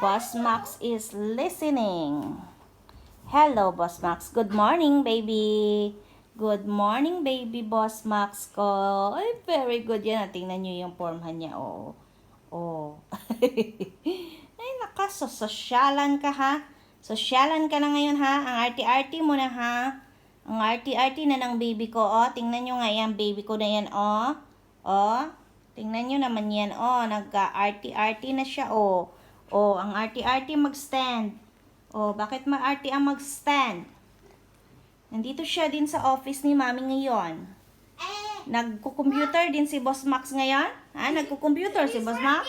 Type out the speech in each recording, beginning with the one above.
Boss Max is listening. Hello, Boss Max. Good morning, baby. Good morning, baby Boss Max ko. Ay, very good yan. Tingnan nyo yung formhan niya. Oh. Oh. Ay, nakasososyalan ka, ha? Sosyalan ka na ngayon, ha? Ang arty-arty mo na, ha? Ang arty-arty na ng baby ko, oh. Tingnan nyo nga yan, baby ko na yan, oh. Oh. Tingnan nyo naman yan, oh. Nagka-arty-arty na siya, oh. Oh, ang arty-arty mag-stand. Oh, bakit ma-arty ang mag-stand? Nandito siya din sa office ni Mami ngayon. Nagko-computer din si Boss Max ngayon? Ha? Nagko-computer si Boss Max?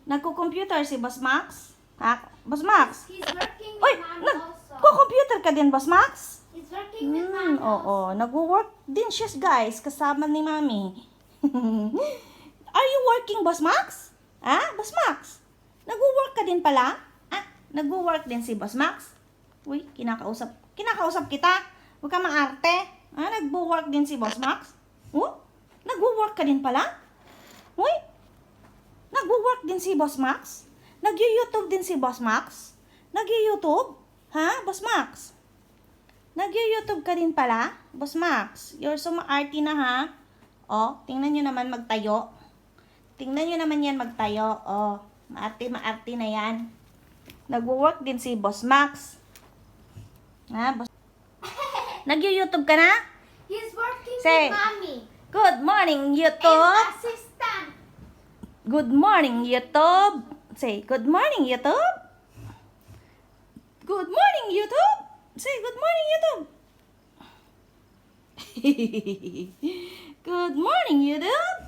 Nagko-computer si Boss Max? Ha? Boss Max? He's working Uy! with Mommy also. Nagko-computer ka din, Boss Max? He's working with Mommy Oo. Nagwo-work din siya, guys, kasama ni Mami. Are you working, Boss Max? Ha? Boss Max? Nagwo-work ka din pala? Ah, nagwo-work din si Boss Max? Uy, kinakausap kita. Huwag ka maarte. Ah, nagwo-work din si Boss Max? Oh, nagwo-work ka din pala? Uy, nagwo-work din si Boss Max? Nag-YouTube din si Boss Max? Nag-YouTube? Ha, Boss Max? Nag-YouTube ka din pala? Boss Max, you're so maarte na, ha? Oh, tingnan nyo naman magtayo. Tingnan nyo naman yan magtayo. Oh, maarte na yan. Nagwo-work din si Boss Max. Ha, Boss? Nag-YouTube ka na? He's working Say, with Mommy. Good morning, YouTube. And assistant. Good morning, YouTube. Say, good morning, YouTube. Good morning, YouTube. Say, good morning, YouTube. Good morning, YouTube.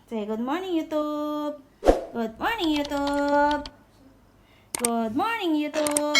Say, good morning, YouTube. Good morning, YouTube. Good morning, YouTube.